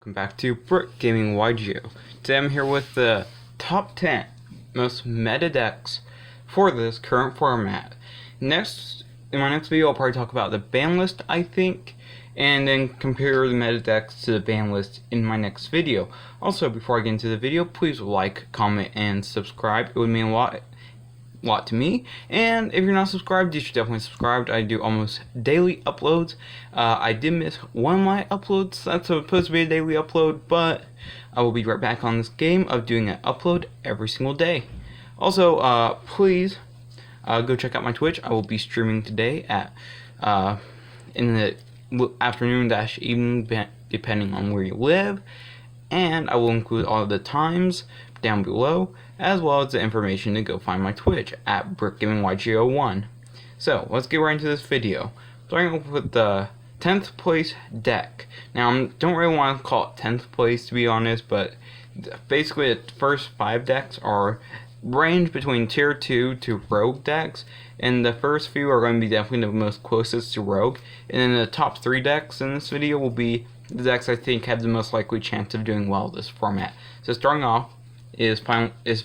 Welcome back to Brick Gaming YuGioh. Today I'm here with the top 10 most meta decks for this current format. In my next video I'll probably talk about the ban list, I think, and then compare the meta decks to the ban list in my next video. Also, before I get into the video, please like, comment, and subscribe. It would mean a lot to me, and if you're not subscribed, you should definitely subscribe. I do almost daily uploads. I did miss one of my uploads. That's supposed to be a daily upload, but I will be right back on this game of doing an upload every single day. Also, please go check out my Twitch. I will be streaming today at in the afternoon-evening, depending on where you live, and I will include all of the times down below, as well as the information to go find my Twitch at BrickGamingYuGioh1. So let's get right into this video. Starting off with the 10th place deck. Now I don't really want to call it 10th place, to be honest, but basically the first 5 decks are range between tier 2 to rogue decks, and the first few are going to be definitely the most closest to rogue, and then the top 3 decks in this video will be the decks I think have the most likely chance of doing well this format. So starting off is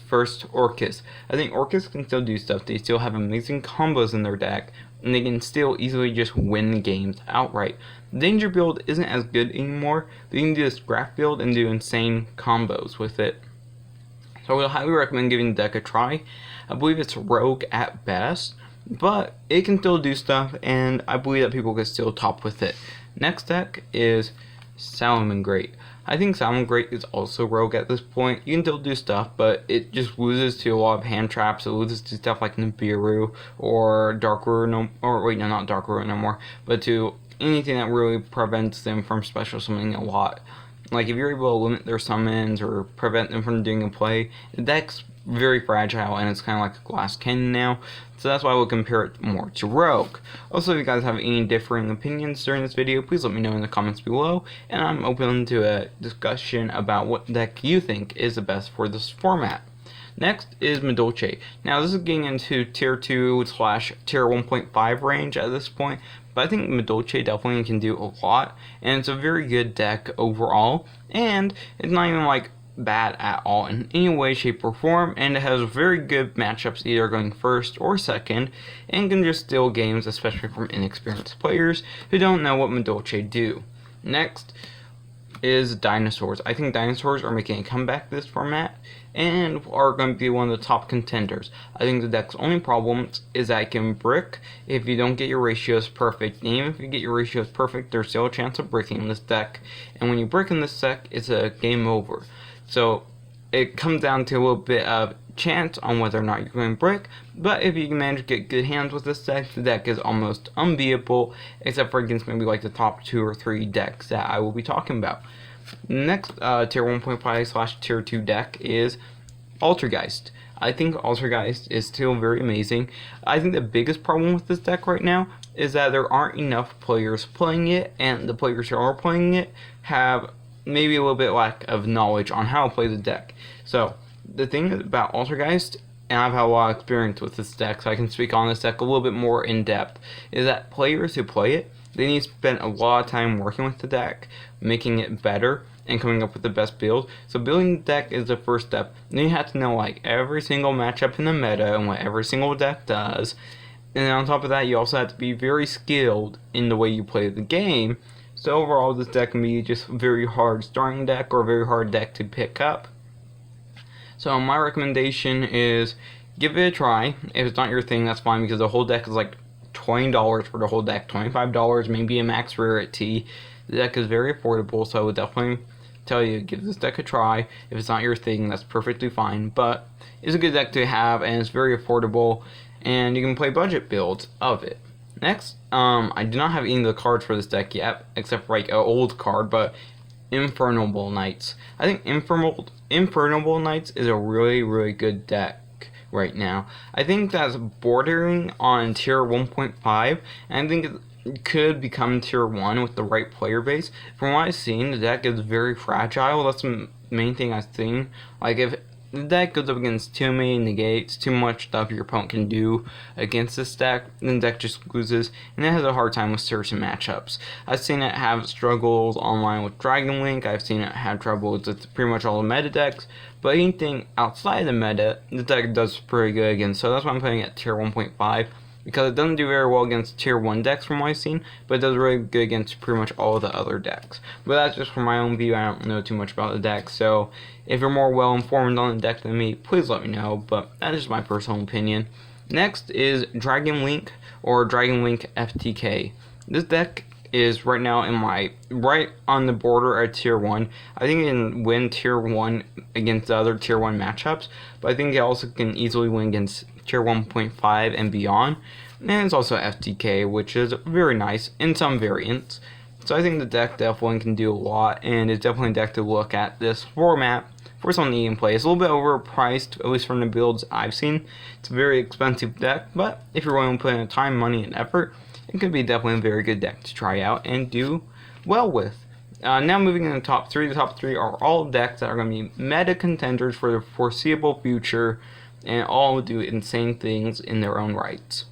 first Orcus. I think Orcus can still do stuff. They still have amazing combos in their deck, and they can still easily just win the games outright. The Danger build isn't as good anymore, but you can do this Graph build and do insane combos with it. So I would highly recommend giving the deck a try. I believe it's rogue at best, but it can still do stuff, and I believe that people can still top with it. Next deck is Salamangreat. I think Salamangreat is also rogue at this point. You can still do stuff, but it just loses to a lot of hand traps. It loses to stuff like Nibiru or Darkru, not Darkru no more, but to anything that really prevents them from special summoning a lot. Like if you're able to limit their summons or prevent them from doing a play, the deck's very fragile and it's kind of like a glass cannon now. So that's why I would compare it more to rogue. Also, if you guys have any differing opinions during this video, please let me know in the comments below, and I'm open to a discussion about what deck you think is the best for this format. Next is Medolce. Now this is getting into tier 2 / tier 1.5 range at this point, but I think Medolce definitely can do a lot, and it's a very good deck overall, and it's not even like bad at all in any way, shape, or form, and it has very good matchups either going first or second, and can just steal games, especially from inexperienced players who don't know what Medolce do. Next is Dinosaurs. I think Dinosaurs are making a comeback this format and are going to be one of the top contenders. I think the deck's only problem is that it can brick if you don't get your ratios perfect. And even if you get your ratios perfect, there's still a chance of bricking this deck, and when you brick in this deck, it's a game over. So it comes down to a little bit of chance on whether or not you're going to brick, but if you can manage to get good hands with this deck, the deck is almost unbeatable, except for against maybe like the top 2 or 3 decks that I will be talking about. Next tier 1.5 / tier 2 deck is Altergeist. I think Altergeist is still very amazing. I think the biggest problem with this deck right now is that there aren't enough players playing it, and the players who are playing it have maybe a little bit lack of knowledge on how to play the deck. So the thing about Altergeist, and I've had a lot of experience with this deck, so I can speak on this deck a little bit more in depth, is that players who play it, they need to spend a lot of time working with the deck, making it better, and coming up with the best build. So building the deck is the first step. Then you have to know like every single matchup in the meta and what every single deck does. And then on top of that, you also have to be very skilled in the way you play the game. So overall, this deck can be just a very hard starting deck or a very hard deck to pick up. So my recommendation is give it a try. If it's not your thing, that's fine, because the whole deck is like $20 for the whole deck, $25, maybe a max rarity. The deck is very affordable, so I would definitely tell you, give this deck a try. If it's not your thing, that's perfectly fine, but it's a good deck to have, and it's very affordable, and you can play budget builds of it. Next, I do not have any of the cards for this deck yet, except for like an old card, but Infernal Knights. I think Infernal Knights is a really good deck right now. I think that's bordering on tier 1.5, and I think it could become tier 1 with the right player base. From what I've seen, the deck is very fragile. That's the main thing I've seen. Like if the deck goes up against too many negates, too much stuff your opponent can do against this deck, then the deck just loses, and it has a hard time with certain matchups. I've seen it have struggles online with Dragon Link, I've seen it have troubles with pretty much all the meta decks, but anything outside the meta, the deck does pretty good against, so that's why I'm putting it at tier 1.5. Because it doesn't do very well against tier 1 decks from what I've seen, but it does really good against pretty much all of the other decks. But that's just from my own view, I don't know too much about the deck, so if you're more well informed on the deck than me, please let me know, but that is my personal opinion. Next is Dragon Link, or Dragon Link FTK. This deck is right now in my, right on the border at tier 1. I think it can win tier 1 against the other tier 1 matchups, but I think it also can easily win against tier 1.5 and beyond. And it's also FTK, which is very nice in some variants. So I think the deck definitely can do a lot, and it's definitely a deck to look at this format for someone to play. It's a little bit overpriced, at least from the builds I've seen. It's a very expensive deck, but if you're willing to put in time, money, and effort, it could be definitely a very good deck to try out and do well with. Now moving into the top 3. The top 3 are all decks that are going to be meta contenders for the foreseeable future, and all do insane things in their own rights.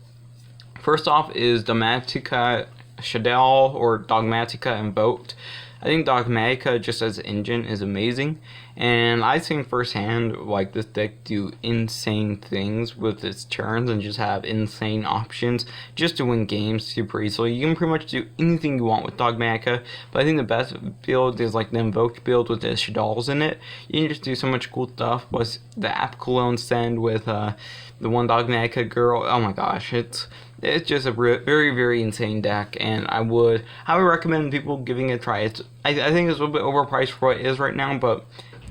First off is Dogmatica Shadell, or Dogmatica Invoked. I think Dogmatica, just as an engine, is amazing, and I've seen firsthand like this deck do insane things with its turns and just have insane options just to win games super easily. You can pretty much do anything you want with Dogmatica, but I think the best build is like the Invoked build with the Shadells in it. You can just do so much cool stuff with the App Cologne Send with the one Dogmatica girl. Oh my gosh, it's just a very, very insane deck, and I would recommend people giving it a try. I think it's a little bit overpriced for what it is right now, but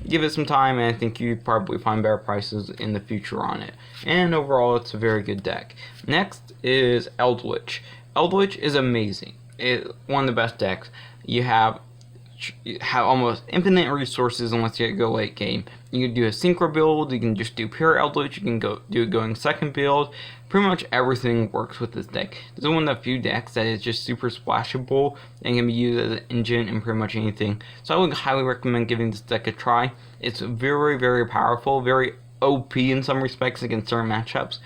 give it some time, and I think you'd probably find better prices in the future on it. And overall, it's a very good deck. Next is Eldlich. Eldlich is amazing. It's one of the best decks. You have almost infinite resources unless you go late game. You can do a synchro build, you can just do pure Eldlich, you can do going second build. Pretty much everything works with this deck. This is one of the few decks that is just super splashable and can be used as an engine in pretty much anything. So I would highly recommend giving this deck a try. It's very, very powerful, very OP in some respects against certain matchups,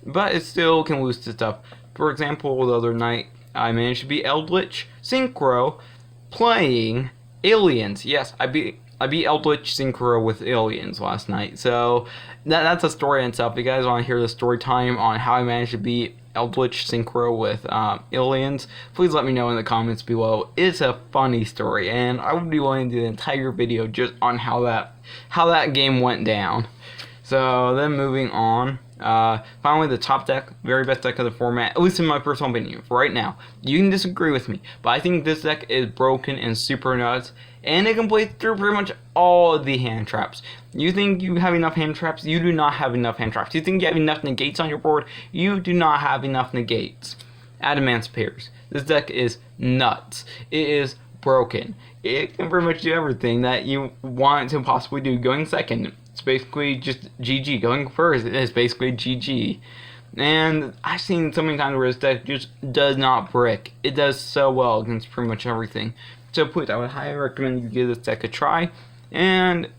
but it still can lose to stuff. For example, the other night I managed to beat Eldlich Synchro playing Aliens. Yes, I beat Eldlich Synchro with Aliens last night. So that's a story in itself. If you guys want to hear the story time on how I managed to beat Eldlich Synchro with Aliens, please let me know in the comments below. It's a funny story, and I would be willing to do the entire video just on how that game went down. So then moving on. Finally, the top deck, very best deck of the format, at least in my personal opinion, right now. You can disagree with me, but I think this deck is broken and super nuts, and it can play through pretty much all of the hand traps. You think you have enough hand traps? You do not have enough hand traps. You think you have enough negates on your board? You do not have enough negates. Adamance pairs. This deck is nuts. It is broken. It can pretty much do everything that you want it to possibly do. Going second, it's basically just GG. Going first, it's basically GG. And I've seen so many times where this deck just does not brick. It does so well against pretty much everything. So please, I would highly recommend you give this deck a try. And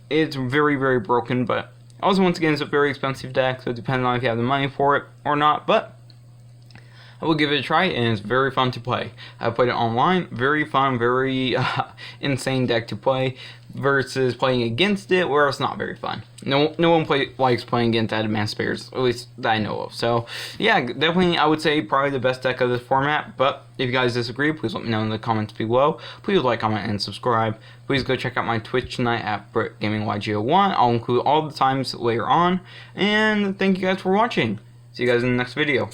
it's very, very broken, but also once again, it's a very expensive deck, so it depends on if you have the money for it or not. But I will give it a try, and it's very fun to play. I played it online, very fun, very insane deck to play, versus playing against it, where it's not very fun. No one likes playing against advanced pairs, at least that I know of. So yeah, definitely I would say probably the best deck of this format, but if you guys disagree, please let me know in the comments below. Please like, comment, and subscribe. Please go check out my Twitch tonight at YuGioh1. I'll include all the times later on, and thank you guys for watching. See you guys in the next video.